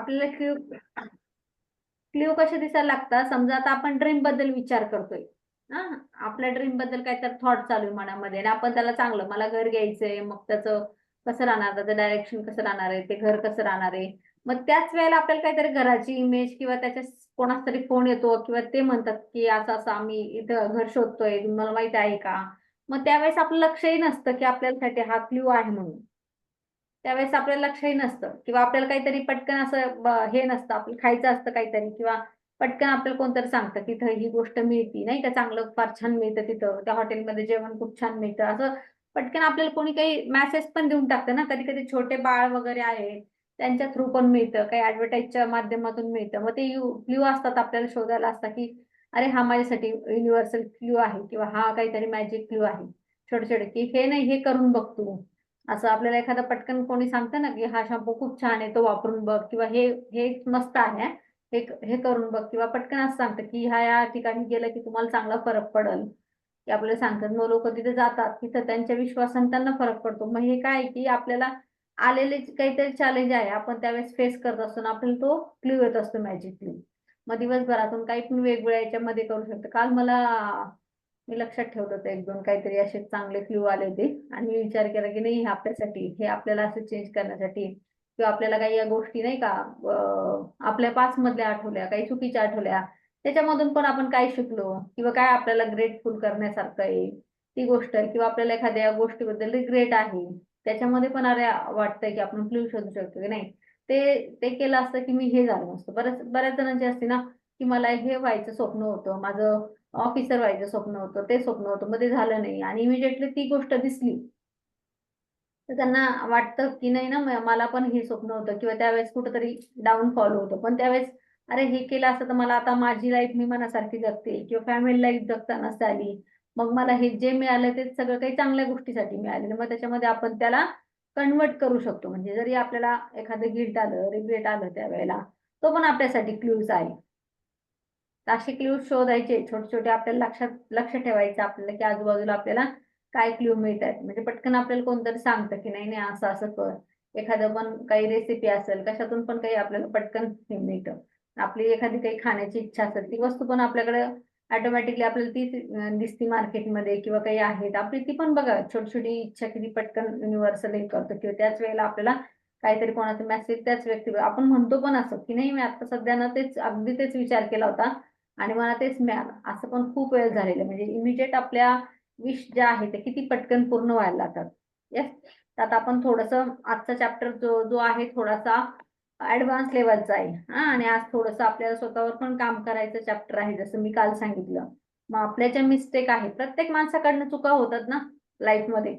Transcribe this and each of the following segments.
आपल्याला clue clue कसे दिसायला लागतात. समजा आता आपण ड्रीम बद्दल विचार करतोय. हा, आपल्या ड्रीम बद्दल काय तर थॉट चालू आहे मनामध्ये आणि आपण त्याला चांगलं, मला घर घ्यायचंय, मग त्याचं कसं राहणार, त्याचं डायरेक्शन कसं राहणार आहे, ते घर कसं राहणार आहे. मग त्याच वेळेला आपल्याला काहीतरी घराची इमेज किंवा त्याच्या कोणाचा तरी फोन येतो किंवा ते म्हणतात की असं असं आम्ही इथं घर शोधतोय, तुम्हाला माहिती आहे का. मग त्यावेळेस आपलं लक्षही नसतं की आपल्यासाठी हा क्ल्यू आहे म्हणून. त्यावेळेस आपल्याला लक्षही नसतं किंवा आपल्याला काहीतरी पटकन असं हे नसतं, आपलं खायचं असतं काहीतरी किंवा पटकन आपल्याला कोणतरी सांगतं की इथं ही गोष्ट मिळती नाही का, चांगलं फार छान मिळतं तिथं, त्या हॉटेलमध्ये जेवण खूप छान मिळतं, असं पटकन आपल्याला कोणी काही मेसेज पण देऊन टाकतं ना. कधी कधी छोटे बाळ वगैरे आहे, त्यांच्या थ्रू पण मिळतं, काही ऍडव्हर्टाईजच्या माध्यमातून मिळतं. मग ते क्ल्यू असतात आपल्याला शोधायला असतात की अरे हा माझ्यासाठी युनिव्हर्सल क्ल्यू आहे किंवा हा काहीतरी मॅजिक क्ल्यू आहे. छोटे छोटे की हे नाही, हे करून बघ तू. असं आपल्याला एखादा पटकन कोणी सांगतं ना की हा शॅम्पू खूप छान आहे, तो वापरून बघ, किंवा हे हे मस्त आहे, हे हे करून बघ, किंवा पटकन असं सांगतं की ह्या या ठिकाणी गेलं की तुम्हाला चांगला फरक पडेल, की आपल्याला सांगतात. मग लोक तिथे जातात, तिथं त्यांच्या विश्वासाने त्यांना फरक पडतो. मग हे काय की आपल्याला आलेले जे काहीतरी चॅलेंज आहे, आपण त्यावेळेस फेस करत असतो ना, आपल्याला तो क्ल्यू येत असतो, मॅजिक क्ल्यू. मग दिवसभरातून काही पण वेगवेगळ्या याच्यामध्ये करू शकतो. काल मला मी लक्षात ठेवत होते एक दोन काहीतरी असे चांगले क्ल्यू आले होते आणि मी विचार केला की नाही, हे आपल्यासाठी, हे आपल्याला असं चेंज करण्यासाठी, किंवा आपल्याला काही या गोष्टी नाही का आपल्या पास मधल्या आठवल्या, काही चुकीच्या आठवल्या, त्याच्यामधून पण आपण काय शिकलो किंवा काय आपल्याला ग्रेटफुल करण्यासारखं आहे ती गोष्ट, किंवा आपल्याला एखाद्या गोष्टीबद्दल रिग्रेट आहे, त्याच्यामध्ये पण अरे वाटतंय की आपण क्ल्यू शोधू शकतो की नाही. ते ते केलं असतं की मी हे झालं नसतं. बऱ्याच जणांची असते ना की मला हे व्हायचं स्वप्न होतं, माझं ऑफिसर व्हायचं स्वप्न होतं, ते स्वप्न होतं, मग ते झालं नाही आणि इमिजिएटली ती गोष्ट दिसली तर त्यांना वाटतं की नाही ना, मला पण हे स्वप्न होतं, किंवा त्यावेळेस कुठंतरी डाऊनफॉल होतं. पण त्यावेळेस अरे हे केलं असतं तर मला आता माझी लाईफ मी मनासारखी जगते किंवा फॅमिली लाईफ जगता नसते आली. मग मला हे जे मिळालं ते सगळं काही चांगल्या गोष्टीसाठी मिळालेलं. मग त्याच्यामध्ये आपण त्याला कन्वर्ट करू शकतो. म्हणजे जरी आपल्याला एखादं गिल्ट आलं, रिग्रेट आलं त्यावेळेला, तो पण आपल्यासाठी क्ल्यूज आहे. तर असे क्ल्यू शोधायचे छोटे छोटे, आपल्याला लक्ष ठेवायचं आपल्याला की आजूबाजूला आपल्याला काय क्ल्यू मिळत आहेत. म्हणजे पटकन आपल्याला कोणतरी सांगतं की नाही नाही, असं असं कर. एखादं पण काही रेसिपी असेल, कशातून पण काही आपल्याला पटकन हे मिळतं. आपली एखादी काही खाण्याची इच्छा असेल, ती वस्तू पण आपल्याकडे ऑटोमॅटिकली आपल्याला ती दिसती मार्केटमध्ये किंवा काही आहेत आपली, ती पण बघा छोटी छोटी इच्छा किती पटकन युनिव्हर्सल हे करतो. किंवा त्याच वेळेला आपल्याला काहीतरी कोणाचा मेसेज त्याच व्यक्ती, आपण म्हणतो पण असं की नाही मी आता सध्या ना तेच अगदी तेच विचार केला होता आणि मला तेच मिळालं. असं पण खूप वेळ झालेलं. म्हणजे इमिजिएट आपल्या विश ज्या आहेत ते किती पटकन पूर्ण व्हायला लागतात. येस. तर आता आपण थोडंसं आजचा चॅप्टर जो जो आहे थोडासा ऍडव्हान्स लेवलचा आहे. हा, आणि आज थोडंसं आपल्याला स्वतःवर पण काम करायचं चॅप्टर आहे, जसं मी काल सांगितलं. मग आपल्या ज्या मिस्टेक आहे, प्रत्येक माणसाकडनं चुका होतात ना लाईफमध्ये,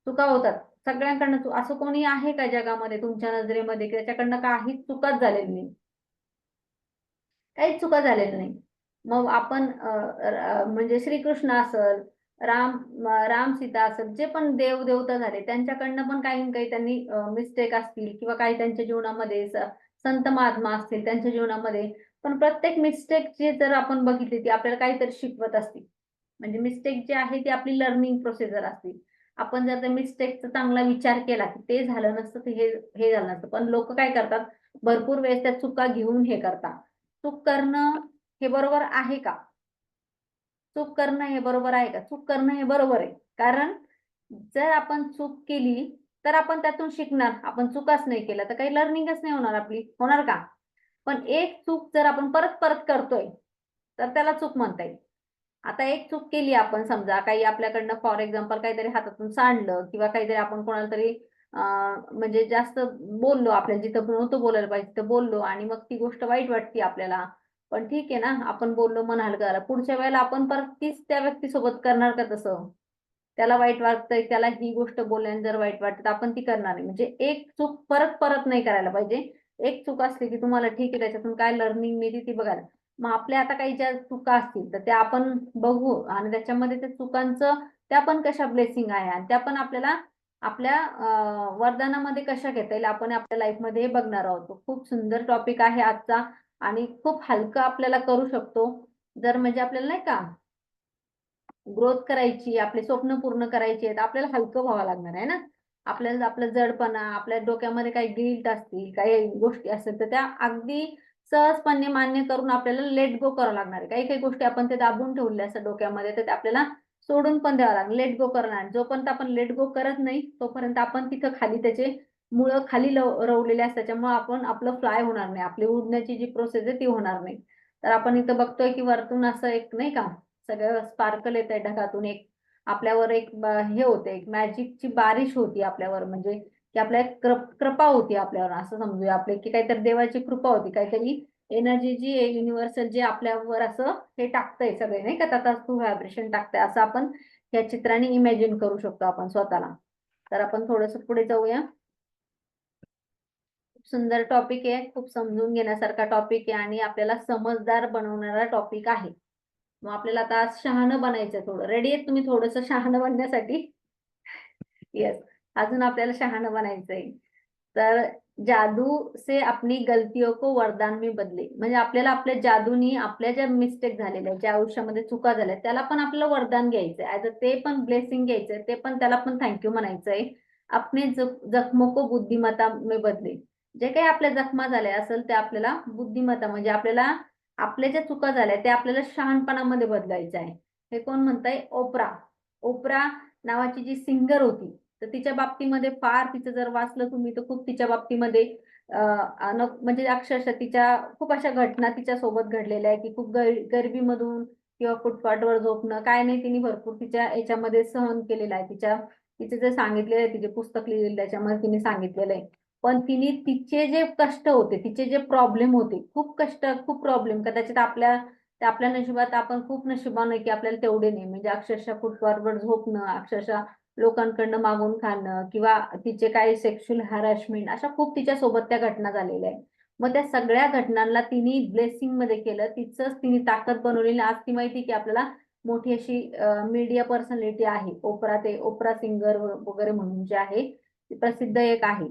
चुका होतात सगळ्यांकडनं. असं कोणी आहे का जगामध्ये तुमच्या नजरेमध्ये की त्याच्याकडनं काहीच चुकाच झालेली नाही, काहीच चुका झालेल्या नाही. मग आपण म्हणजे श्रीकृष्ण असल, राम सीता असेल, जे पण देव देवता झाले त्यांच्याकडनं पण काही ना काही त्यांनी मिस्टेक असतील किंवा काही त्यांच्या जीवनामध्ये संत महात्मा असतील त्यांच्या जीवनामध्ये. पण प्रत्येक मिस्टेक जे जर आपण बघितली ती आपल्याला काहीतरी शिकवत असते. म्हणजे मिस्टेक जी आहे ती आपली लर्निंग प्रोसिजर असते. आपण जर त्या मिस्टेकचा चांगला विचार केला की ते झालं नसतं तर हे झालं नसतं. पण लोक काय करतात, भरपूर वेळेस त्या चुका घेऊन हे करतात. चूक करणं हे बरोबर आहे का? चूक करणं हे बरोबर आहे का? चूक करणं हे बरोबर आहे. कारण जर आपण चूक केली, तर आपण त्यातून शिकणार. आपण चुकाच नाही केल्या, तर काही लर्निंगच नाही होणार आपली. होणार का? पण एक चूक जर आपण परत-परत करतोय, तर त्याला चूक म्हणता येईल. आता एक चूक केली आपण, समजा काही आपल्याकडनं फॉर एक्झाम्पल काहीतरी हातातून सांडलं किंवा काहीतरी आपण कोणाला तरी म्हणजे जास्त बोललो, आपल्याला जिथं नव्हतं बोलायला पाहिजे तिथं बोललो आणि मग ती गोष्ट वाईट वाटते आपल्याला. पण ठीक आहे ना, आपण बोललो मन हलकं झालं. पुढच्या वेळेला आपण परत तीच त्या व्यक्तीसोबत करणार का तसं? त्याला वाईट वाटतंय, त्याला ही गोष्ट बोलल्याने जर वाईट वाटतं, तर आपण ती करणार नाही. म्हणजे एक चूक परत-परत नाही करायला पाहिजे. एक चूक असली की तुम्हाला ठीक आहे, त्याच्यातून काय लर्निंग मिळते ती बघायला. मग आपल्या आता काही ज्या चुका असतील, तर त्या आपण बघू आणि त्याच्यामध्ये त्या चुकांचं त्या पण कशा ब्लेसिंग आहे आणि त्या पण आपल्याला आपल्या वरदानामध्ये कशा घेता येईल, आपण आपल्या लाईफमध्ये हे बघणार आहोत. खूप सुंदर टॉपिक आहे आजचा आणि खूप हलकं आपल्याला करू शकतो. जर म्हणजे आपल्याला नाही का ग्रोथ करायची, आपले स्वप्न पूर्ण करायची आहेत, आपल्याला हलकं व्हावं लागणार आहे ना. आपल्याला आपलं जडपणा, आपल्या डोक्यामध्ये काही गिल्ट असतील, काही गोष्टी असतील, तर त्या अगदी सहजपणे मान्य करून आपल्याला लेट गो करावं लागणार आहे. काही काही गोष्टी आपण ते दाबून ठेवल्या असतात डोक्यामध्ये, तर ते आपल्याला सोडून पण द्यावं लागेल, लेट गो करणार. जोपर्यंत आपण लेट गो करत नाही तोपर्यंत आपण तिथं खाली त्याचे मुळं खाली रवलेले असतात, त्याच्यामुळे आपण आपलं फ्लाय होणार नाही, आपली उडण्याची जी प्रोसेस आहे ती होणार नाही. तर आपण इथं बघतोय की वरतून असं एक नाही का सगळं स्पार्कल येत आहे ढगातून, एक आपल्यावर एक हे होते, एक मॅजिकची बारिश होती आपल्यावर, म्हणजे की आपल्या एक कृपा होती आपल्यावर, असं समजूया आपले की काहीतरी देवाची कृपा होती, काहीतरी एनर्जी जी आहे युनिव्हर्सल जे आपल्यावर असं हे टाकतंय सगळे नाही का, तथास्तु व्हायब्रेशन टाकतंय, असं आपण या चित्राने इमॅजिन करू शकतो आपण स्वतःला. तर आपण थोडस पुढे जाऊया. खूप सुंदर टॉपिक आहे, खूप समजून घेण्यासारखा टॉपिक आहे आणि आपल्याला समजदार बनवणारा टॉपिक आहे. मग आपल्याला आता आज शहाणं बनायचं, थोडं रेडी आहे तुम्ही थोडस शहाणं बनण्यासाठी? यस, अजून आपल्याला शहाणं बनायचंय. तर जादू से अपनी गलतियों को वरदान में बदले, म्हणजे आपल्याला आपल्या जादूनी आपल्या ज्या मिस्टेक झालेल्या, ज्या आयुष्यामध्ये चुका झाल्या, त्याला पण आपल्याला वरदान घ्यायचंय, ऍज ते पण ब्लेसिंग घ्यायचंय, ते पण त्याला पण थँक्यू म्हणायचंय. अपने जखमों को बुद्धिमत्ता में बदले, जे काही आपल्या जखमा झाल्या असेल ते आपल्याला बुद्धिमत्ता, म्हणजे आपल्याला आपल्या ज्या चुका झाल्या ते आपल्याला शहाणपणामध्ये बदलायचं आहे. हे कोण म्हणताय? ओप्रा. ओप्रा नावाची जी सिंगर होती, तर तिच्या बाबतीमध्ये फार, तिचं जर वाचलं तुम्ही तर खूप तिच्या बाबतीमध्ये म्हणजे अक्षरशः तिच्या खूप अशा घटना तिच्या सोबत घडलेल्या आहे की खूप गरिबीमधून किंवा फुटपाथवर झोपणं काय नाही, तिने भरपूर तिच्या याच्यामध्ये सहन केलेलं आहे. तिचे जे सांगितलेलं आहे, तिचे पुस्तक लिहिलेलं त्याच्यामध्ये तिने सांगितलेलं आहे. पण तिने तिचे जे कष्ट होते, तिचे जे प्रॉब्लेम होते, खूप कष्ट, खूप प्रॉब्लेम, कदाचित आपल्या नशिबात आपण खूप नशिबान आहे की आपल्याला तेवढे नाही, म्हणजे अक्षरशः फुटपाथवर झोपणं, अक्षरशः लोकांकडनं मागून खाणं, किंवा तिचे काही सेक्शुअल हॅरॅसमेंट, अशा खूप तिच्या सोबत त्या घटना झालेल्या आहेत. मग त्या सगळ्या घटनांना तिने ब्लेसिंग मध्ये केलं, तिचंच तिने ताकद बनवलेली. आज ती माहिती की आपल्याला मोठी अशी मीडिया पर्सनॅलिटी आहे, ओपरा सिंगर वगैरे म्हणून जे आहे, ती प्रसिद्ध एक आहे.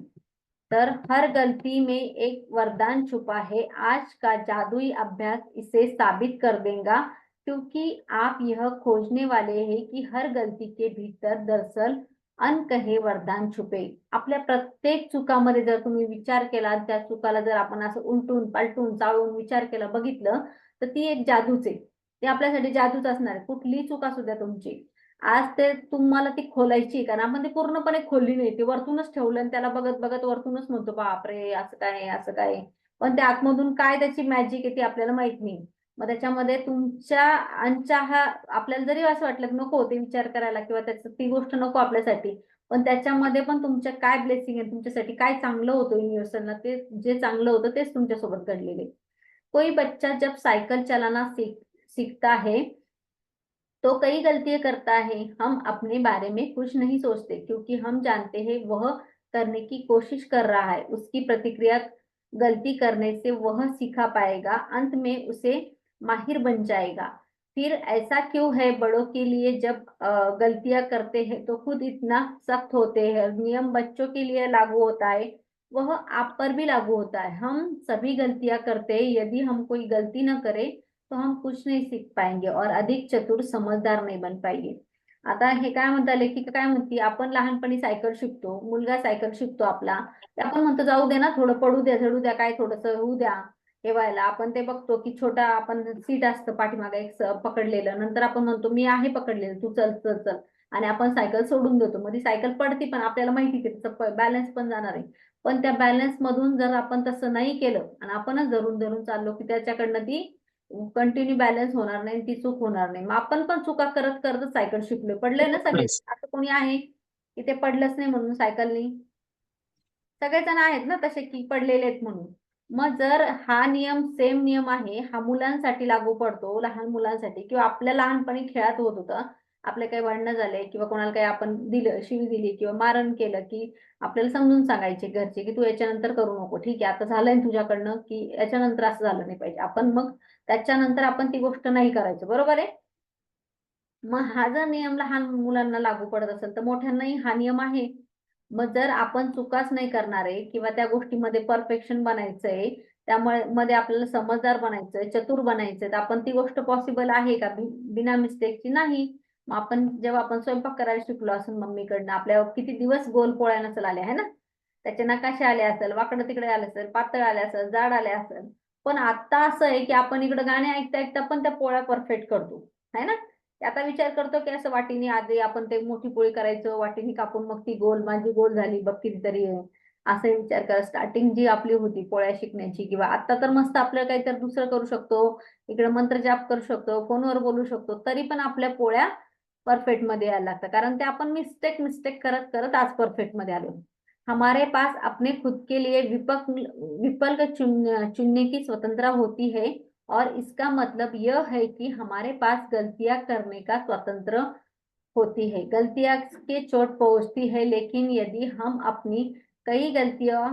तर हर गलती में एक वरदान छुपा है, आज का जादुई अभ्यास इसे साबित कर देगा, क्योंकि आप यह खोजने वाले हैं कि हर गलती के भीतर दरअसल अनकहे वरदान छुपे. आपल्या प्रत्येक चुकामध्ये जर तुम्ही विचार केला, त्या चुकाला जर आपण असं उलटून पालटून चाळून विचार केला, बघितलं, तर ती एक जादूच आहे. ते आपल्यासाठी जादूच असणार आहे. कुठलीही चूक असू द्या तुमची, आज ते तुम्हाला ती खोलायची, कारण आपण ती पूर्णपणे खोलली नाही, ती वरतूनच ठेवलं आणि त्याला बघत बघत वरतूनच म्हणतो बापरे असं काय असं काय, पण त्या आतमधून काय त्याची मॅजिक आहे ती आपल्याला माहित नाही. मग त्याच्यामध्ये तुमच्या अनचाहा, आपल्याला जरी असं वाटलं की नको ते विचार करायला किंवा त्याचं ती गोष्ट नको आपल्यासाठी, पण त्याच्यामध्ये पण तुमच्या काय ब्लेसिंग आहे, तुमच्यासाठी काय चांगलं होतं युनिव्हर्सलला, ते जे चांगलं होतं तेच तुमच्यासोबत घडलेले. कोई बच्चा जब सायकल चलाना सीखता है तो कई गलतियां करता है, हम अपने बारे में कुछ नहीं सोचते क्योंकि हम जानते हैं वह करने की कोशिश कर रहा है, उसकी प्रतिक्रिया गलती करने से वह सीखा पाएगा, अंत में उसे माहिर बन जाएगा। फिर ऐसा क्यों है बड़ों के लिए जब गलतियां करते हैं तो खुद इतना सख्त होते हैं, नियम बच्चों के लिए लागू होता है वह आप पर भी लागू होता है, हम सभी गलतियां करते हैं, यदि हम कोई गलती न करें तो हम कुछ नहीं सीख पाएंगे और अधिक चतुर समजदार नहीं बन पाएंगे. आता हे काय म्हणता, लेखिका काय म्हणते, आपण लहानपणी सायकल शिकतो, मुलगा सायकल शिकतो आपला, ते आपण म्हणतो जाऊ दे ना, थोडं पडू द्या, झडू द्या, काय थोडस होऊ द्या ठेवायला. आपण ते बघतो की छोटा आपण सीट असतं पाठीमागे एक पकडलेलं, नंतर आपण म्हणतो मी आहे पकडलेलं, तू चल चल चल, आणि आपण सायकल सोडून देतो. मध्ये सायकल पडती पण आपल्याला माहिती की त्याचं बॅलन्स पण जाणार आहे, पण त्या बॅलन्स मधून जर आपण तसं नाही केलं आणि आपणच धरून धरून चाललो की त्याच्याकडनं ती कंटिन्यू बॅलन्स होणार नाही, ती चूक होणार नाही. मग आपण पण चुका करत करत सायकल शिकलोय, पडले ना सगळे, असं कोणी आहे की ते पडलंच नाही म्हणून सायकलनी? सगळेजण आहेत ना तसे की पडलेले आहेत म्हणून. मग जर हा नियम, सेम नियम आहे, हा मुलांसाठी लागू पडतो, लहान मुलांसाठी, किंवा आपल्या लहानपणी खेळात होत होतं, आपले काही भांडणं झाले किंवा कोणाला काही आपण दिलं, शिवी दिली किंवा मारण केलं, की आपल्याला समजून सांगायचे घरचे की तू याच्यानंतर करू नको, ठीक आहे आता झालंय तुझ्याकडनं, की याच्यानंतर असं झालं नाही पाहिजे, आपण मग त्याच्यानंतर आपण ती गोष्ट नाही करायचं, बरोबर आहे? मग हा जर नियम लहान मुलांना लागू पडत असेल तर मोठ्यांनाही हा नियम आहे. मग जर आपण चुकाच नाही करणार आहे किंवा त्या गोष्टीमध्ये परफेक्शन बनायचंय, त्यामुळे मध्ये आपल्याला समजदार बनायचंय, चतुर बनायचंय, तर आपण ती गोष्ट पॉसिबल आहे का बिना मिस्टेकची? नाही. मग आपण जेव्हा आपण स्वयंपाक करायला शिकलो असून मम्मीकडनं, आपल्या किती दिवस गोल पोळ्या नसेल आल्या है ना, त्याचे नकाशे आले असेल, वाकडं तिकडे आले असेल, पातळ आले असेल, जाड आले असेल. पण आता असं आहे की आपण इकडे गाणे ऐकता ऐकता पण त्या पोळ्या परफेक्ट करतो, है ना. आता विचार करतो की असं वाटीने आधी आपण ते मोठी पोळी करायचो, वाटीने कापून मग ती गोल, माझी गोल झाली बघ कितीतरी आहे. असं विचार कर, स्टार्टिंग जी आपली होती पोळ्या शिकण्याची, किंवा आता तर मस्त आपलं काहीतरी दुसरं करू शकतो, इकडे मंत्र जाप करू शकतो, फोनवर बोलू शकतो, तरी पण आपल्या पोळ्या परफेक्ट मध्ये यायला लागतं, कारण ते आपण मिस्टेक मिस्टेक करत करत आज परफेक्ट मध्ये आलो. हमारे पास अपने खुद के लिए विकल्प चुनने की स्वतंत्रता होती है, और इसका मतलब यह है कि हमारे पास गलतियां करने का स्वतंत्र होती है। गलतियां के चोट पहुंचती है, लेकिन यदि हम अपनी कई गलतियों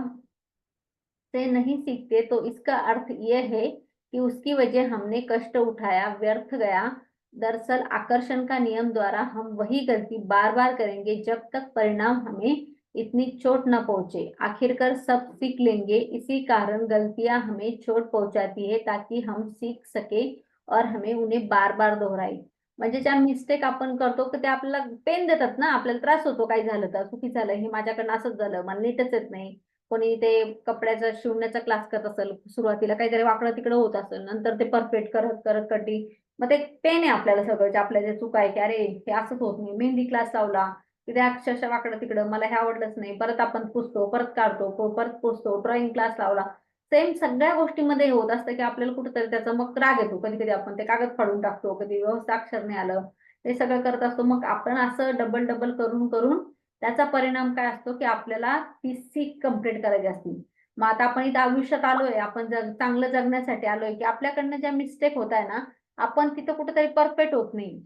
से नहीं सीखते तो इसका अर्थ यह है कि उसकी वजह हमने कष्ट उठाया व्यर्थ गया। दरअसल आकर्षण का नियम द्वारा हम वही गलती बार बार करेंगे जब तक परिणाम हमें इतनी चोट न पहुंचे। आखिरकार सब सीख लेंगे, इसी कारण गलतियां हमें चोट पहुंचाती है ताकि हम सीख सके और हमें उन्हें बार बार दोहराए। म्हणजे ज्या मिस्टेक आपण करतो की ते आपल्याला पेन देतात ना, आपल्याला त्रास होतो, काही झालं तर चुकी झालं, हे माझ्याकडनं असंच झालं, मला नीटच येत नाही. कोणी ते कपड्याचा शिवण्याचा क्लास करत असेल, सुरुवातीला काहीतरी वाकडं तिकडं होत असेल, नंतर ते परफेक्ट करत करत कटिंग, मग ते पेन आहे आपल्याला सगळं, आपल्या जे चुका आहे की अरे हे असंच होत नाही. मेहंदी क्लास लावला की ते अक्षरशः वाकडं तिकडं, मला हे आवडलंच नाही, परत आपण पुसतो, परत काढतो, परत पुसतो. ड्रॉइंग क्लास लावला, सेम सगळ्या गोष्टीमध्ये हे होत असतं की आपल्याला कुठेतरी त्याचा मग राग येतो. कधी कधी आपण ते कागद फाडून टाकतो, कधी व्यवस्थित अक्षर नाही आलं, ते सगळं करत असतो. मग आपण असं डबल डबल करून करून त्याचा परिणाम काय असतो की आपल्याला ती सीख कंप्लीट करायची असते. मग आता आपण इथं आयुष्यात आलोय, आपण चांगलं जगण्यासाठी आलोय, की आपल्याकडनं ज्या मिस्टेक होत आहे ना, आपण तिथं कुठेतरी परफेक्ट होत नाही.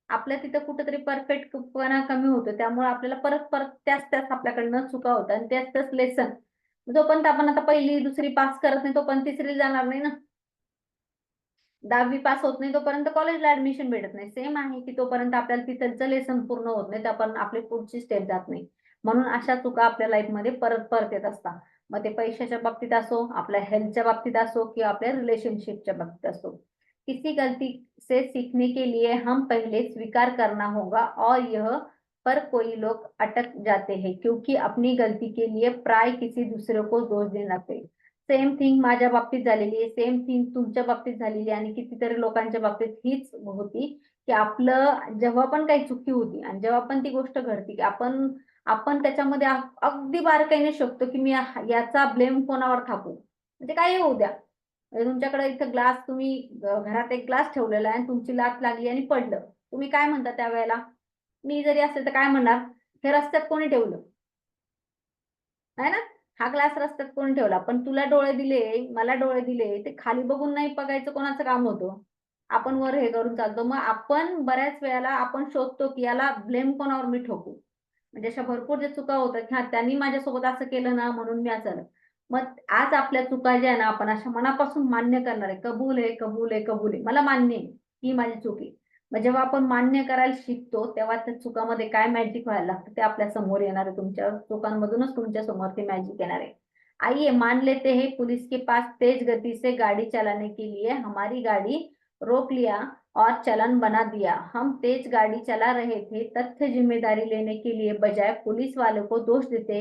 आपल्या तिथं कुठेतरी परफेक्टपणा कमी होतो. त्यामुळे आपल्याला परत परत त्याच त्याच आपल्याकडनं चुका होतात आणि त्याच त्याच लेसन. जोपर्यंत आपण आता पहिली दुसरी पास करत नाही तोपर्यंत तिसरी जाणार नाही ना. 10वी पास होत नाही तोपर्यंत कॉलेजला ऍडमिशन भेटत नाही. सेम आहे की तोपर्यंत आपल्याला तिथलचं लेसन पूर्ण होत नाही, तर आपण आपली पुढची स्टेप जात नाही. म्हणून अशा चुका आपल्या लाईफमध्ये परत परत येत असतात. मग ते पैशाच्या बाबतीत असो, आपल्या हेल्थच्या बाबतीत असो, किंवा आपल्या रिलेशनशिपच्या बाबतीत असो. किसी गलती से सीखने के लिए हम पहले स्वीकार करना होगा, और यह पर कोई लोग अटक जाते हैं क्योंकि अपनी गलती के लिए प्राय किसी दूसरे को दोष देना लगते. सेम थिंग माझ्या बाबतीत झालेली आहे, सेम थिंग तुमच्या बाबतीत झालेली आहे, आणि कितीतरी लोकांच्या बाबतीत हीच होती की आपलं जेव्हा पण काही चुकी होती आणि जेव्हा पण ती गोष्ट घडती की आपण आपण त्याच्यामध्ये अगदी बारकाईने शकतो की मी याचा ब्लेम कोणावर टाकू, म्हणजे काही होऊ द्या. म्हणजे तुमच्याकडे इथं ग्लास, तुम्ही घरात एक ग्लास ठेवलेला आहे आणि तुमची लात लागली आणि पडलं, तुम्ही काय म्हणता त्यावेळेला? मी जरी असेल तर काय म्हणणार? हे रस्त्यात कोणी ठेवलं, आहे ना? हा ग्लास रस्त्यात कोणी ठेवला? पण तुला डोळे दिले, मला डोळे दिले, ते खाली बघून नाही बघायचं कोणाचं काम होतं? आपण वर हे करून चालतो. मग आपण बऱ्याच वेळेला आपण शोधतो की याला ब्लेम कोणावर मी ठोकू? म्हणजे अशा भरपूर ज्या चुका होतात, की हां, त्यांनी माझ्यासोबत असं केलं ना म्हणून मी असं झालं. मग आज आपल्या चुका ज्या आहे ना, आपण अशा मनापासून मान्य करणार आहे. कबूल आहे, कबूल आहे, कबूल आहे. मला मान्य आहे, ही माझी चूक आहे. मग जेव्हा आपण मान्य करायला शिकतो, तेव्हा त्या चुकामध्ये काय मॅजिक व्हायला लागतं ते आपल्या समोर येणार आहे. तुमच्या चुकांमधूनच तुमच्या समोर ते मॅजिक येणार आहे. आइए मान लेते हैं पुलिस के पास तेज गति से गाड़ी चलाने के लिए हमारी गाड़ी रोक लिया और चालान बना दिया। हम तेज गाड़ी चला रहे थे, तथ्य जिम्मेदारी लेने के लिए बजाय पुलिस वालों को दोष देते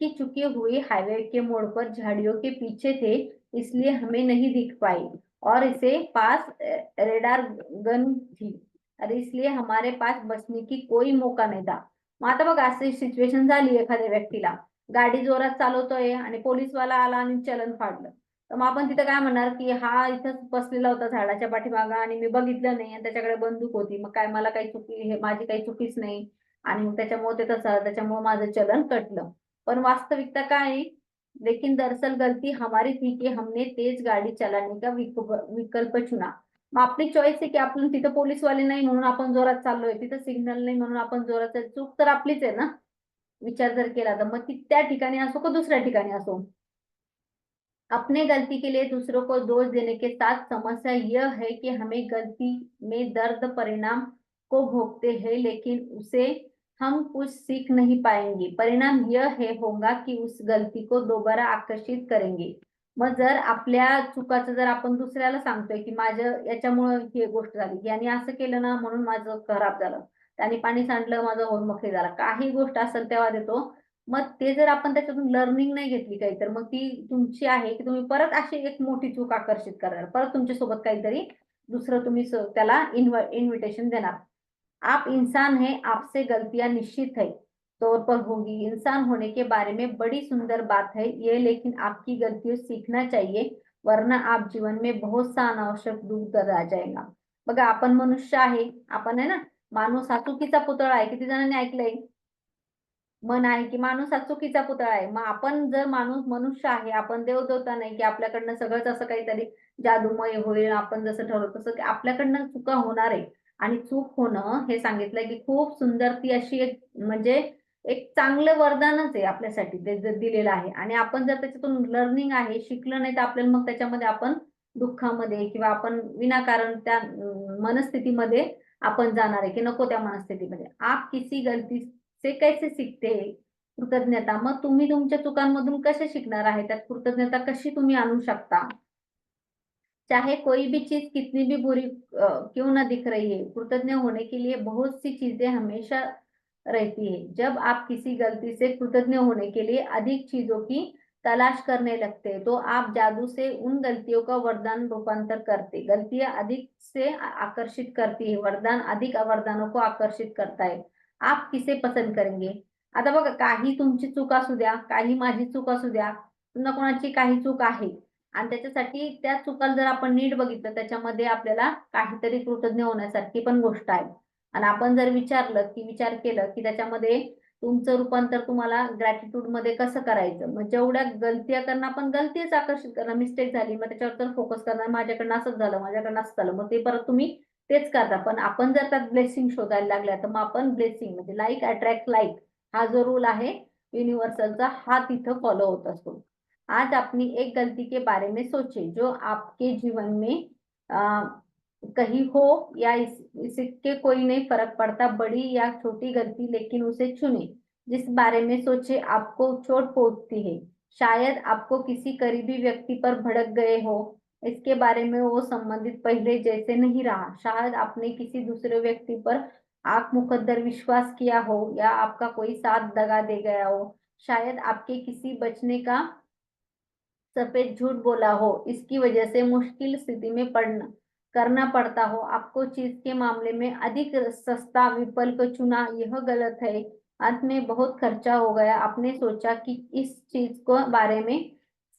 कि चुकी हुई हाईवे के मोड़ पर झाड़ियों के पीछे थे, इसलिए हमें नहीं दिख पाई, और इसे पास रेडार गन थी, और इसलिए हमारे पास बचने की कोई मौका नहीं था. मग आता बघा अशी सिच्युएशन झाली एखाद्या व्यक्तीला, गाडी जोरात चालवतोय आणि पोलीसवाला आला आणि चलन फाडलं, तर मग आपण तिथं काय म्हणणार की हा इथंच बसलेला होता झाडाच्या पाठीमागं आणि मी बघितलं नाही आणि त्याच्याकडे बंदूक होती, मग काय मला काही चुकी, हे माझी काही चुकीच नाही, आणि मग त्याच्यामुळे ते तसं, त्याच्यामुळे माझं चलन कटलं. पण वास्तविकता काय आहे? लेकिन दरअसल गलती हमारी थी की हमने तेज गाड़ी चलाने का विकल्प चुना. मग आपली चॉईस आहे की आपण तिथं पोलीसवाले नाही म्हणून आपण जोरात चाललोय, तिथं सिग्नल नाही म्हणून आपण जोरात चूक तर आपलीच आहे ना. विचार जर केला तर मग ती त्या ठिकाणी असो का दुसऱ्या ठिकाणी असो, अपने गलती के लिए दूसरों को दोष देने के साथ समस्या यह है कि हमें गलती में दर्द परिणाम को भोगते हैं, लेकिन उसे हम कुछ सीख नहीं पाएंगे. परिणाम यह है होगा कि उस गलती को दोबारा आकर्षित करेंगे. मग जर आपल्या चुकाचं जर आपण दुसऱ्याला सांगतोय की माझ्या याच्यामुळे ही गोष्ट झाली, याने असं केलं ना म्हणून माझं खराब झालं, त्याने पाणी सांडलं माझं होमवर्क हे झाला, काही गोष्ट असेल तेव्हा देतो. मग ते जर आपण त्याच्यातून लर्निंग नाही घेतली काही, तर मग ती तुमची आहे की तुम्ही परत अशी एक मोठी चूक आकर्षित करणार, परत तुमच्यासोबत काहीतरी दुसरं तुम्ही त्याला इन्व्हिटेशन देणार. आप इंसान है, आपसे गलतियां निश्चित है तौर पर होगी, इंसान होने के बारे में बड़ी सुंदर बात है ये, लेकिन आपकी गलतियों से सीखना चाहिए, वरना आप जीवन में बहुत सा अनावश्यक दुःख आ जाएगा. बघा आपण मनुष्य आहे, आपण आहे ना, माणूस हा चुकीचा पुतळा आहे. किती जणांनी ऐकलंय? मन आहे की माणूस हा चुकीचा पुतळा आहे. मग आपण जर माणूस मनुष्य आहे, आपण देवदूत नाही की आपल्याकडनं सगळंच असं काहीतरी जादूमय होईल, आपण जसं ठरवलं तसं आपल्याकडनं चुका होणार आहे. आणि चूक होणं हे सांगितलंय की खूप सुंदर, ती अशी एक म्हणजे एक चांगलं वरदानच आहे आपल्यासाठी, ते जर दिलेलं आहे. आणि आपण जर त्याच्यातून लर्निंग आहे, शिकलं नाही, तर आपल्याला मग त्याच्यामध्ये आपण दुःखामध्ये किंवा आपण विनाकारण त्या मनस्थितीमध्ये आपण जाणार आहे की नको त्या मनस्थितीमध्ये. आप किसी गलती से कैसे सीखते हैं? कृतज्ञता. मग तुम्ही तुमच्या चुकांमधून कसे शिकणार आहे? त्यात कृतज्ञता कशी तुम्ही आणू शकता? चाहे कोई भी चीज कितनी भी बुरी क्यों ना दिख रही है, कृतज्ञ होने के लिए बहुत सी चीजें हमेशा रहती है. जब आप किसी गलती से कृतज्ञ होने के लिए अधिक चीजों की तलाश करने लगते हैं, तो आप जादू से उन गलतियों का वरदान रूपांतर करते. गलतियां अधिक से आकर्षित करती है, वरदान अधिक वरदानों को आकर्षित करता है. आप किसे पसंत करेंगे? आता बघा, काही तुमची चूक असू द्या, काही माझी चूक असू द्या, पुन्हा कोणाची काही चूक आहे, आणि त्याच्यासाठी त्या चुकाला जर आपण नीट बघितलं, त्याच्यामध्ये आपल्याला काहीतरी कृतज्ञ होण्यासारखी पण गोष्ट आहे. आणि आपण जर विचार केलं की त्याच्यामध्ये तुमचं रूपांतर तुम्हाला ग्रॅटिट्यूड मध्ये कसं करायचं, मग जेवढ्या गलत्या करणं, आपण गलतीच आकर्षित करणं, मिस्टेक झाली मग त्याच्यावर तर फोकस करणार, माझ्याकडनं असंच झालं, माझ्याकडनं असं झालं, मग ते परत तुम्ही तेच करता. पण आपण जर त्यात ब्लेसिंग शोधायला लागल्या, तर मग आपण ब्लेसिंग म्हणजे लाईक अट्रॅक्ट लाईक, हा जो रूल आहे युनिव्हर्सलचा, हा तिथं फॉलो होत असतो. आज अपनी एक गलती के बारे में सोचें जो आपके जीवन में आ, कहीं हो, या इसके कोई नहीं फर्क पड़ता, बड़ी या छोटी गलती, लेकिन उसे चुने. जिस बारे में सोचे आपको चोट पहुंचती है, शायद आपको किसी करीबी व्यक्ति पर भड़क गए हो, इसके बारे में वो संबंधित पहले जैसे नहीं रहा, शायद आपने किसी दूसरे व्यक्ति पर आंख मुकद्दर विश्वास किया हो, या आपका कोई साथ दगा दे गया हो, शायद आपके किसी बचने का सफेद झूठ बोला हो, इसकी वजह से मुश्किल स्थिति में पड़ना करना पड़ता हो, आपको चीज के मामले में अधिक सस्ता विकल्प चुना, यह गलत है, अंत में बहुत खर्चा हो गया, आपने सोचा कि इस चीज को बारे में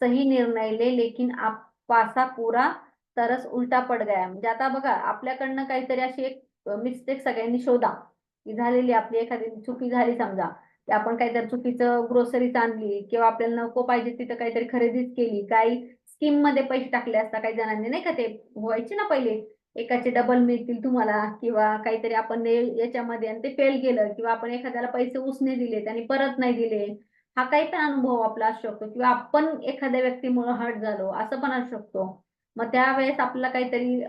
सही निर्णय ले, लेकिन आप पासा पूरा तरस उलटा पड गया. म्हणजे आता बघा, आपल्याकडनं काहीतरी अशी एक मिस्टेक सगळ्यांनी शोधा की झालेली, आपली एखादी चुकी झाली समजा, की आपण काहीतरी चुकीचं ग्रोसरीज आणली किंवा आपल्याला नको पाहिजे तिथं काहीतरी खरेदीच केली, काही स्कीम मध्ये पैसे टाकले असता काही जणांनी, नाही का, ते व्हायचे ना पहिले, एकाचे डबल मिळतील तुम्हाला, किंवा काहीतरी आपण याच्यामध्ये, आणि ते फेल गेलं, किंवा आपण एखाद्याला पैसे उसने दिले त्यांनी परत नाही दिले, हा काही पण अनुभव आपला असू शकतो, किंवा आपण एखाद्या व्यक्तीमुळे हर्ट झालो, असं पण असू शकतो. मग त्यावेळेस आपल्याला काहीतरी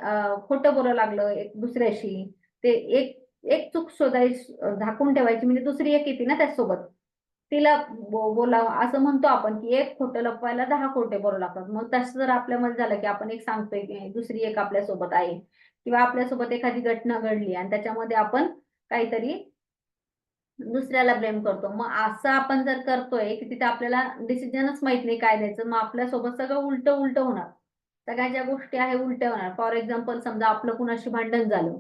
खोटं बोलावं लागलं एक दुसऱ्याशी, ते एक एक चूक शोधायची, झाकून ठेवायची, म्हणजे दुसरी एक येते ना त्याच्यासोबत, तिला बोलावं, असं म्हणतो आपण की एक खोटं लपवायला 10 खोटे बोलावं लागतात. मग तसं जर आपल्यामध्ये झालं की आपण एक सांगतोय की दुसरी एक आपल्यासोबत आहे, किंवा आपल्यासोबत एखादी घटना घडली आणि त्याच्यामध्ये आपण काहीतरी दुसऱ्याला ब्लेम करतो, मग असं आपण जर करतोय की तिथे आपल्याला डिसिजनच माहित नाही काय द्यायचं, मग आपल्यासोबत सगळं उलट उलट होणार, सगळ्या ज्या गोष्टी आहे उलट्या होणार. फॉर एक्झाम्पल, समजा आपलं कुणाशी भांडण झालं,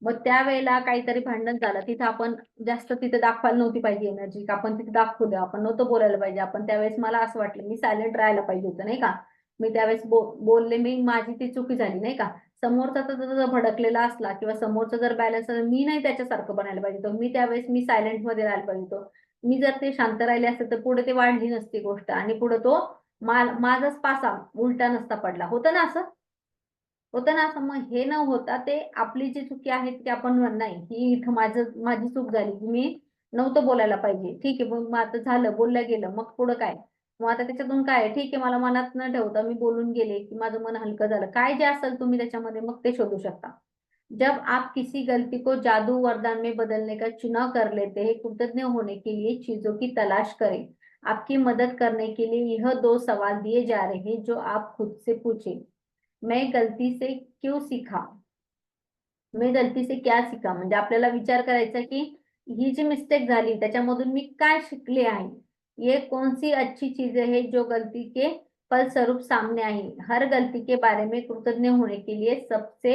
मग त्यावेळेला काहीतरी भांडण झालं, तिथं आपण जास्त तिथे दाखवायला नव्हती पाहिजे एनर्जी, आपण तिथे दाखवलं, आपण नव्हतं बोलायला पाहिजे, आपण त्यावेळेस, मला असं वाटलं मी सायलेंट राहायला पाहिजे होतं, नाही का, मी त्यावेळेस बोलले, मी माझी ती चुकी झाली, नाही का. समोरचा जर भडकलेला असला किंवा समोरचा जर बॅलन्स, मी नाही त्याच्यासारखं बनायला पाहिजे होतं, मी त्यावेळेस मी सायलेंट मध्ये राहायला पाहिजे होतं. मी जर ते शांत राहिले असते तर पुढे ते वाढली नसती गोष्ट, आणि पुढे तो माझाच पासा उलटा नसता पडला. होतं ना असं, होतं ना असं. मग हे न होता ते आपली जी चुकी आहे की आपण नाही, ही इथं माझी चूक झाली, मी नव्हतं बोलायला पाहिजे, ठीक आहे, मग आता झालं, बोललं गेलं, मग पुढं काय, मग आता त्याच्यातून काय, ठीक आहे, मला मनात न ठेवता मी बोलून गेले की माझं मन हलकं झालं, काय जे असेल तुम्ही त्याच्यामध्ये मग ते शोधू शकता. जब आप किसी गलती को जादू वरदान में बदलने का चुनाव कर लेते हैं, कृतज्ञ होने के लिए चीजों की तलाश करें. आपकी मदद करने के लिए यह 2 सवाल दिए जा रहे हैं जो आप खुद से पूछें। मैं गलती से क्यों सीखा? मी गलती से क्या शिका? म्हणजे आपल्याला विचार करायचा की ही जी मिस्टेक झाली त्याच्यामधून मी काय शिकले आहे? ये कौन सी अच्छी चीजें है जो गलती के फलस्वरूप सामने आई? हर गलती के बारे में कृतज्ञ होने के लिए सबसे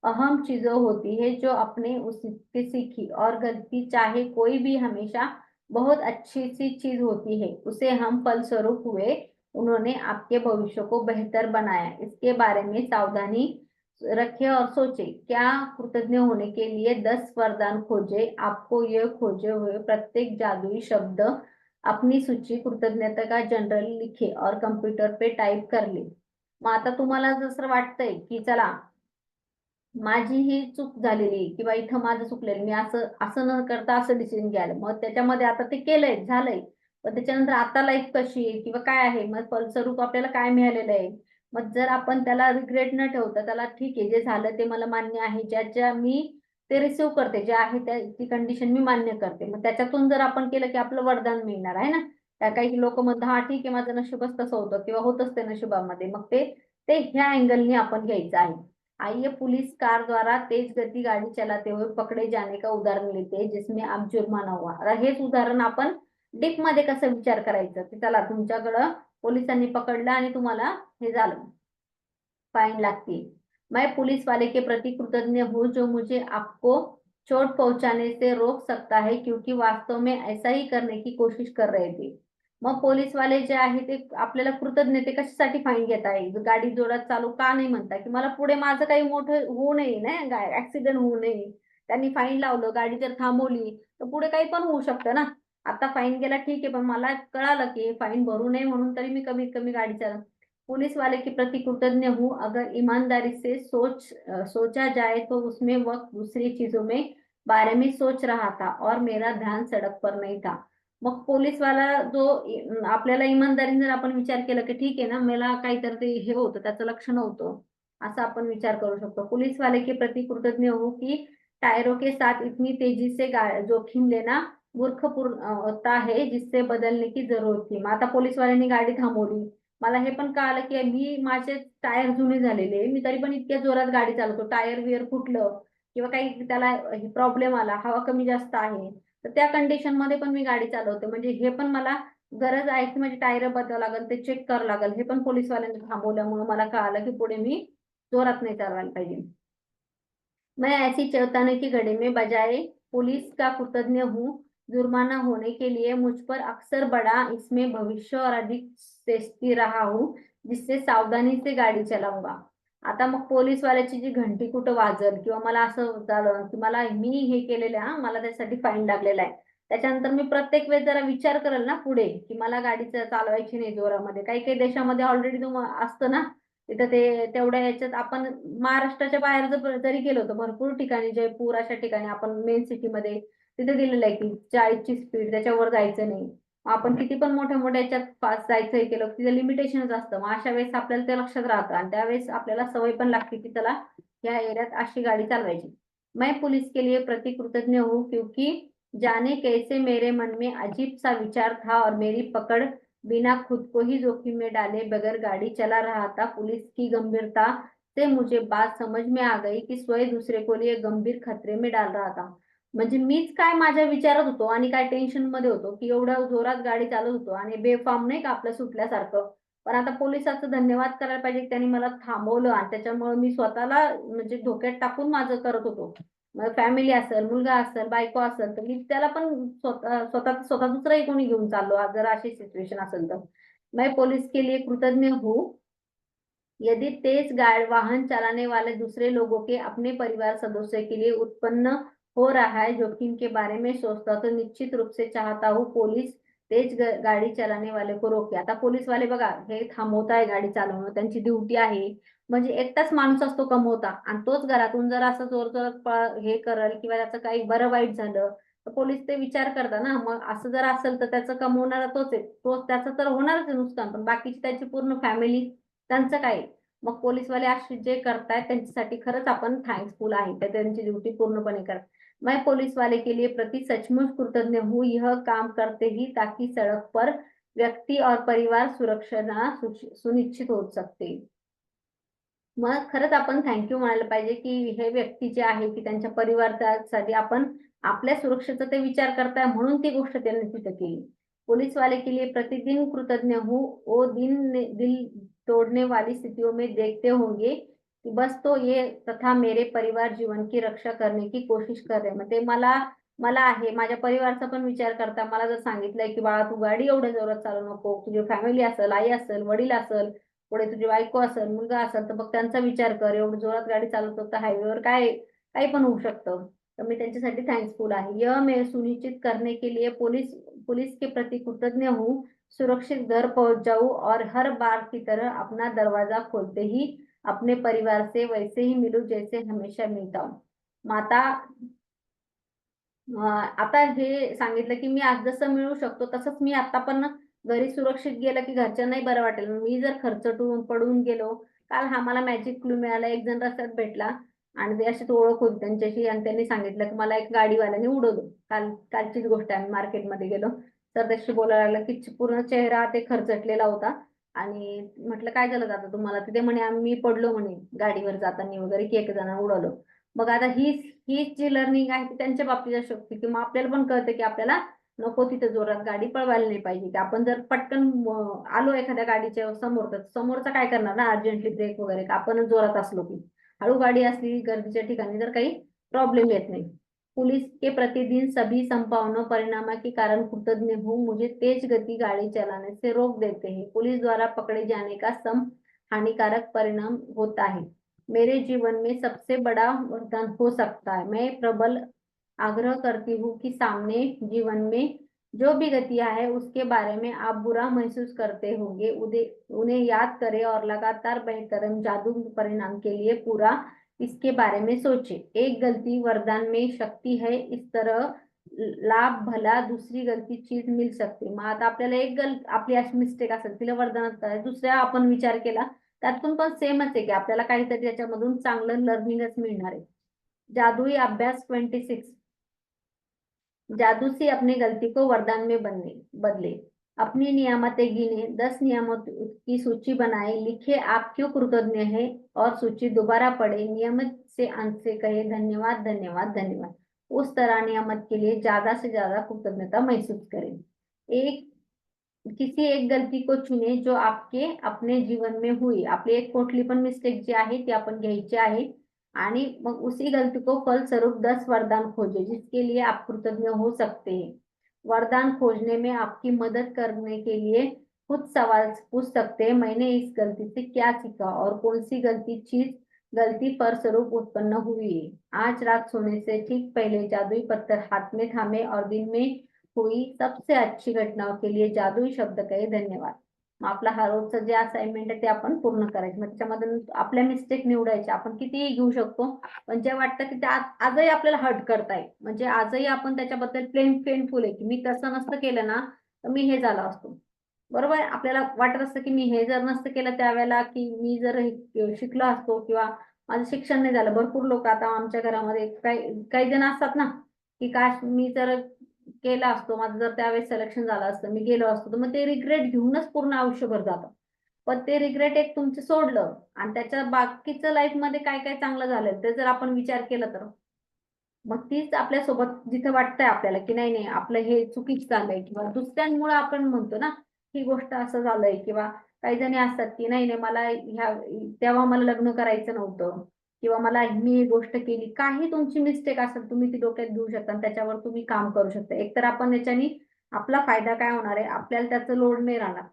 अहम चीजें होती है जो अपने उससे सीखी, और गलती चाहे कोई भी हमेशा बहुत अच्छी सी चीज होती है। उसे हम फलस्वरूप हुए, उन्होंने आपके भविष्य को बेहतर बनाया। इसके बारे में सावधानी रखे और सोचे। क्या कृतज्ञ होने के लिए 10 वरदान खोजे? आपको यह खोजे हुए प्रत्येक जादुई शब्द अपनी सूची कृतज्ञता का जनरल लिखे और कंप्यूटर पे टाइप कर ले। मग आता तुम्हाला जसं वाटतंय की चला माझी ही चूक झालेली आहे किंवा इथं माझं चुकलेलं, मी असं असं न करता असं डिसिजन घ्यायला, मग त्याच्यामध्ये आता ते केलंय झालंय, पण त्याच्यानंतर आता लाईफ कशी आहे किंवा काय आहे, मग फलस्वरूप आपल्याला काय मिळालेलं आहे. मग जर आपण त्याला रिग्रेट न ठेवता त्याला ठीक आहे जे झालं ते मला मान्य आहे, ज्याच्या मी ते रिसिव्ह करते, जे आहे त्या ती कंडिशन मी मान्य करते, मग त्याच्यातून जर आपण केलं की आपलं वरदान मिळणार आहे ना. त्या काही लोक म्हणतात हा ठीक आहे माझं नशीबच तसं होतं किंवा होतच ते नशिबामध्ये, मग ते ते ह्या अँगलने आपण घ्यायचं आहे। आइए पुलिस कार द्वारा तेज गति गाड़ी चलाते हुए पकडे जाने का उदाहरण लेते हैं जिसमें आप जुर्माना हुआ। आता हेच उदाहरण आपण डीप मध्ये कसं विचार करायचं की चला तुमच्याकडं पोलिसांनी पकडलं आणि तुम्हाला हे झालं, फाइन लगती है। मैं पुलिस वाले के प्रति कृतज्ञ हूँ जो मुझे आपको चोट पहुंचाने से रोक सकता है, क्योंकि वास्तव में ऐसा ही करने की कोशिश कर रहे थे। मग पोलीसवाले जे आहे ते आपल्याला कृतज्ञ, ते कशासाठी फाईन घेत आहे? गाडी जोरात चालू का नाही म्हणता की मला पुढे माझं काही मोठं होऊ नये ना, ऍक्सिडेंट होऊ नये, त्यांनी फाईन लावलं, गाडी जर थांबवली तर पुढे काही पण होऊ शकतं ना। आता फाईन गेला ठीक आहे, पण मला कळालं की फाईन भरू नये म्हणून तरी मी कमीत कमी गाडी चालव। पुलिस वाले के प्रति कृतज्ञ हूँ। अगर ईमानदारी से सोचा जाए तो उसमें वक्त दूसरी चीजों में बारे में सोच रहा था और मेरा ध्यान सड़क पर नहीं था। मग पोलीसवाला जो आपल्याला इमानदारीने जर आपण विचार केला की ठीक आहे ना, मला काहीतरी ते हे होतं त्याचं लक्ष नव्हतं, असा आपण विचार करू शकतो। पुलिस वाले के प्रति कृतज्ञ हूँ की टायरों के साथ इतनी तेजी से जोखिम लेना मूर्खपूर्ण होता है, जिससे बदलने की जरूरत थी। मग आता पोलीसवाल्यांनी गाडी थांबवली, मला हे पण कळालं की मी माझे टायर जुने झालेले आहे, मी तरी पण इतक्या जोरात गाडी चालवतो, टायर बियर फुटलं किंवा काही त्याला प्रॉब्लेम आला, हवा कमी जास्त आहे, तर त्या कंडिशन मध्ये पण मी गाडी चालवते, म्हणजे हे पण मला गरज आहे की माझी टायर बदलावं लागेल, ते चेक करावं लागेल, हे पण पोलीसवाल्यांनी थांबवल्यामुळे मला कळालं की पुढे मी जोरात नाही चालवायला पाहिजे। मैं ऐसी चेतावनी की घड़ी में बजाय पुलिस का कृतज्ञ हूँ। जुर्माना होने के लिए मुझ पर अक्सर बड़ा इसमें भविष्य और अधिक सेस्ती रहा हूँ, जिससे सावधानी से गाडी चलाऊंगा। आता मग पोलीसवाल्याची जी घंटी कुठं वाजल किंवा मला असं झालं की मला मी हे केलेलं आहे, मला त्यासाठी फाईन लागलेला आहे, त्याच्यानंतर मी प्रत्येक वेळेस जरा विचार करेल ना पुढे की मला गाडी चालवायची नाही जोरामध्ये। काही काही देशामध्ये ऑलरेडी असतं ना, तिथं ते तेवढ्या याच्यात आपण महाराष्ट्राच्या बाहेर जरी गेलो तर भरपूर ठिकाणी जयपूर अशा ठिकाणी आपण मेन सिटीमध्ये तिथे दिलेलं आहे की 40ची स्पीड त्याच्यावर जायचं नाही। आपण किती पण मोठ्या मोठ्या याच्यात फास्ट जायचं हे केलं तिथे लिमिटेशनच असतं, मग अशा वेळेस आपल्याला ते लक्षात राहतं आणि त्यावेळेस आपल्याला सवय पण लागते की चला या एरियात अशी गाडी चालवायची। मैं पुलिस के लिए प्रति कृतज्ञ हूँ क्योंकि जाने कैसे मेरे मन में अजीब सा विचार था और मेरी पकड़ बिना खुद को ही जोखिम में डाले बगैर गाड़ी चला रहा था। पुलिस की गंभीरता से मुझे बात समझ में आ गई की स्वयं दूसरे को लिए गंभीर खतरे में डाल रहा था। म्हणजे मीच काय माझ्या विचारात होतो आणि काय टेन्शन मध्ये होतो की एवढ्या जोरात गाडी चालवत होतो आणि बेफाम नाही का आपलं सुटल्यासारखं। पण आता पोलिसाचं धन्यवाद करायला पाहिजे, त्यांनी मला थांबवलं आणि त्याच्यामुळे मी स्वतःला म्हणजे धोक्यात टाकून माझं करत होतो। मग फॅमिली असेल, मुलगा असेल, बायको असेल, तर मी त्याला पण स्वतः स्वतः स्वतः दुसराही कोणी घेऊन चाललो जर अशी सिच्युएशन असेल तर। मैं पुलिस के लिए कृतज्ञ हूँ। यदि तेज वाहन चलाने वाले दूसरे लोगों के अपने परिवार सदस्य के लिए उत्पन्न हो रहा है जोखिम के बारे में सोचता तो निश्चित रूप से चाहता हूँ पुलिस तेज गाडी चलाने वाले को रोके। आता पोलीस वाले बघा हे थांबवताय गाडी चालवणं, त्यांची ड्युटी आहे, म्हणजे एकटाच माणूस असतो कमवता आणि तोच घरातून जर असं जोर जोरात हे करेल किंवा त्याचं काही बरं वाईट झालं तर पोलीस ते विचार करता ना, मग असं जर असेल तर त्याचं कमवणारा तोच आहे, तोच त्याचं तर होणारच आहे नुकसान, पण बाकीची त्याची पूर्ण फॅमिली त्यांचं काय। मग पोलीसवाले असे जे करतायत त्यांच्यासाठी खरंच आपण थँक्सफुल आहे, ते त्यांची ड्यूटी पूर्णपणे करतात। मैं पुलिस वाले के लिए प्रति सचमुच कृतज्ञ हूँ। यह काम करते ही ताकि सड़क पर व्यक्ति और परिवार सुरक्षा सुनिश्चित हो सकते। मग खरंच आपण थँक यू म्हणायला पाहिजे, की हे व्यक्ती जे आहे, की त्यांच्या परिवारासाठी आपण आपल्या सुरक्षेचा ते विचार करताय म्हणून ती गोष्ट त्यांनी तिथं केली. पुलिस वाले के लिए प्रतिदिन कृतज्ञ हूँ, वो दिल तोड़ने वाली स्थितियों में देखते होंगे, की बस तो ये तथा मेरे परिवार जीवन की रक्षा करने की कोशिश कर रहे. मग ते मला मला आहे, माझ्या परिवाराचा पण विचार करता मला जर सांगितलंय, की "बाळा तू गाडी एवढ्या जोरात चालवू नको. तुझी फॅमिली असेल, आई असेल, वडील असेल, पुढे तुझी बायको असेल, मुलगा असेल, तर मग त्यांचा विचार कर. एवढं जोरात गाडी चालवतो तर हायवेवर काय काही पण होऊ शकतं. तर मी त्यांच्यासाठी थँकफुल आहे. यह मैं सुनिश्चित करने के लिए पुलिस पुलिस के प्रति कृतज्ञ हूँ, सुरक्षित घर पहुँच जाऊँ और हर बार की तरह अपना दरवाजा खोलते ही अपने परिवार से वैसे ही मिलूँ जैसे हमेशा मिलता हूँ. मग आता हे सांगितलं, की मी आज जसं मिळू शकतो तसंच मी आता पण घरी सुरक्षित गेलं, की घरच्यांनाही बरं वाटेल. मी जर खर्चटून पडून गेलो, काल हा मला मॅजिक क्लू मिळाला. एक जण रस्त्यात भेटला आणि ते अशीच ओळख होती त्यांच्याशी आणि त्यांनी सांगितलं, की मला एक गाडीवाल्याने उडवलं. कालचीच गोष्ट आहे. आम्ही मार्केटमध्ये गेलो, तर त्याच्याशी बोलायला लागलं, की पूर्ण चेहरा ते खरचटलेला होता आणि म्हटलं, "काय झालं दादा तुम्हाला?" तर ते म्हणे, "मी पडलो म्हणे गाडीवर जाताना वगैरे, की एक जणानं उडवलं." मग आता हीच जी लर्निंग आहे ती त्यांच्या बाबतीत असू शकते किंवा आपल्याला पण कळतं, की आपल्याला नको तिथे जोरात गाडी पळवायला नाही पाहिजे, की आपण जर पटकन आलो एखाद्या गाडीच्या समोर, तर समोरचा काय करणार ना अर्जंटली ब्रेक वगैरे, का आपणच जोरात असलो की. हळू गाडी असली गर्दीच्या ठिकाणी तर काही प्रॉब्लेम येत नाही. पुलिस के प्रतिदिन सभी संभावना परिणामों के कारण कृतज्ञ हूँ, मुझे तेज गति गाड़ी चलाने से रोक देते हैं। पुलिस द्वारा पकड़े जाने का सम हानिकारक परिणाम होता है। मेरे जीवन में सबसे बड़ा वरदान हो सकता है। मैं प्रबल आग्रह करती हूँ कि सामने जीवन में जो भी गतियाँ है उसके बारे में आप बुरा महसूस करते होंगे, उन्हें याद करें और लगातार बेहतर जादू परिणाम के लिए पूरा इसके बारे में सोचें। एक गलती वरदान में शक्ति है, इस तरह लाभ भला दुसरी गलती चीज मिल सकते. मग आता आपल्याला आपली अशी मिस्टेक असेल, तिला वरदानात काय दुसऱ्या आपण विचार केला, त्यातून पण सेमच आहे, की आपल्याला काहीतरी त्याच्यामधून चांगलं लर्निंगच मिळणार आहे. जादुई अभ्यास 26 जादू से अपनी गलती को वरदान में बदले अपनी नियामतें गिने 10 नियामत की सूची बनाए लिखे आप क्यों कृतज्ञ हैं और सूची दोबारा पढ़े नियमित से अंत से कहे धन्यवाद धन्यवाद धन्यवाद उस तरह नियामत के लिए ज्यादा से ज्यादा कृतज्ञता महसूस करें एक किसी एक गलती को चुने जो आपके अपने जीवन में हुई आपली एक कुठली पण मिस्टेक जी आहे ती आपण घ्यायची आहे आणि मग उसी गलती को फलस्वरूप 10 वरदान खोजे जिसके लिए आप कृतज्ञ हो सकते हैं वरदान खोजने में आपकी मदद करने के लिए खुद सवाल पूछ सकते हैं मैंने इस गलती से क्या सीखा और कौन सी गलती पर स्वरूप उत्पन्न हुई है आज रात सोने से ठीक पहले जादुई पत्थर हाथ में थामे और दिन में हुई सबसे अच्छी घटनाओं के लिए जादुई शब्द कहे धन्यवाद. मग आपला हा रोजचं जे असाइनमेंट आहे ते आपण पूर्ण करायचं. मग त्याच्यामधून आपल्या मिस्टेक निवडायच्या. आपण कितीही घेऊ शकतो. पण जे वाटतं की ते आजही आपल्याला हर्ट करताय. म्हणजे आजही आपण त्याच्याबद्दल पेनफुल आहे, की मी तसं नसतं केलं ना, तर मी हे झालं असतो. बरोबर आहे? आपल्याला वाटत असतं, की मी हे जर नसतं केलं त्यावेळेला, की मी जर हे शिकलो असतो किंवा माझं शिक्षण नाही झालं. भरपूर लोकं आता आमच्या घरामध्ये काही काही जण असतात ना, की काश मी जर केला असतो, माझं जर त्यावेळेस सिलेक्शन झालं असतं, मी गेलो असतो, तर मग ते रिग्रेट घेऊनच पूर्ण आयुष्यभर जातं. पण ते रिग्रेट एक तुमचं सोडलं आणि त्याच्या बाकीचं लाईफमध्ये काय-काय चांगलं झालं, ते जर आपण विचार केला तर मग तीच आपल्यासोबत जिथं वाटतंय आपल्याला, की नाही, नाही आपलं हे चुकीचं चाललंय किंवा दुसऱ्यांमुळं आपण म्हणतो ना, ही गोष्ट असं झालंय किंवा काही जणी असतात, की नाही, नाही मला तेव्हा मला लग्न करायचं नव्हतं किंवा मला मी ही गोष्ट केली. काही तुमची मिस्टेक असेल, तुम्ही ती डोक्यात घेऊ शकता आणि त्याच्यावर तुम्ही काम करू शकता. एकतर आपण याच्यानी आपला फायदा काय होणार आहे, आपल्याला त्याचं लोड नाही राहणार.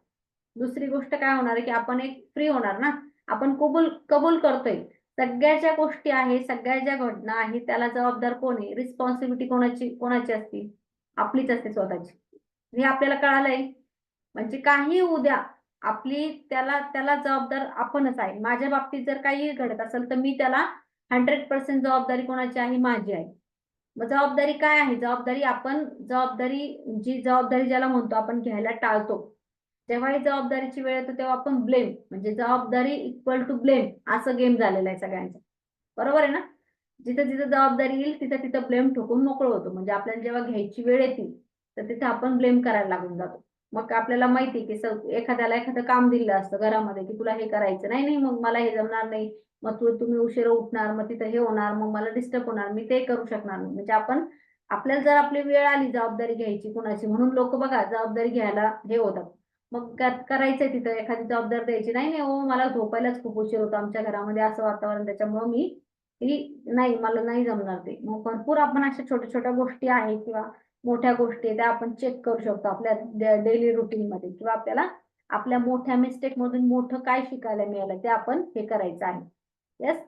दुसरी गोष्ट काय होणार आहे, की आपण एक फ्री होणार ना. आपण कबूल कबूल करतोय. सगळ्या ज्या गोष्टी आहेत, सगळ्या ज्या घटना आहेत, त्याला जबाबदार कोण आहे? रिस्पॉन्सिबिलिटी कोणाची असते? आपलीच असते स्वतःची. हे आपल्याला कळालंय. म्हणजे काहीही होऊ द्या, आपली त्याला त्याला जबाबदार आपणच आहे. माझ्या बाबतीत जर काही घडत असेल, तर मी त्याला 100% जबाबदारी कोणाची आहे? माझी आहे. मग जबाबदारी काय आहे? जी जबाबदारी ज्याला म्हणतो आपण घ्यायला टाळतो. जेव्हा ही जबाबदारीची वेळ येते तेव्हा आपण ब्लेम म्हणजे जबाबदारी इक्वल टू ब्लेम असं गेम झालेला आहे सगळ्यांचा. बरोबर आहे ना? जिथं-जिथं जबाबदारी येईल तिथं-तिथं ब्लेम ठोकून मोकळं होतो. म्हणजे आपल्याला जेव्हा घ्यायची वेळ येते, तर तिथे आपण ब्लेम करायला लागून जातो. मग आपल्याला माहिती की एखाद्याला एखादं काम दिलं असतं घरामध्ये की तुला हे करायचं नाही, नाही मग मला हे जमणार नाही, मग तुम्ही उशिरा उठणार, मग तिथं हे होणार, मग मला डिस्टर्ब होणार, मी ते करू शकणार नाही. म्हणजे आपण आपल्याला जर आपली वेळ आली जबाबदारी घ्यायची कुणाची, म्हणून लोक बघा जबाबदारी घ्यायला हे होतात. मग करायचंय तिथं एखादी जबाबदारी द्यायची, नाही नाही हो मला झोपायलाच खूप उशीर होतो आमच्या घरामध्ये असं वातावरण, त्याच्यामुळे मी नाही मला नाही जमणार ते. मग भरपूर आपण अशा छोट्या छोट्या गोष्टी आहेत किंवा मोठ्या गोष्टी आहेत त्या आपण चेक करू शकतो आपल्या डेली रुटीन मध्ये, किंवा आपल्याला आपल्या मोठ्या मिस्टेक मधून मोठं काय शिकायला मिळालं ते आपण हे करायचं आहे. येस.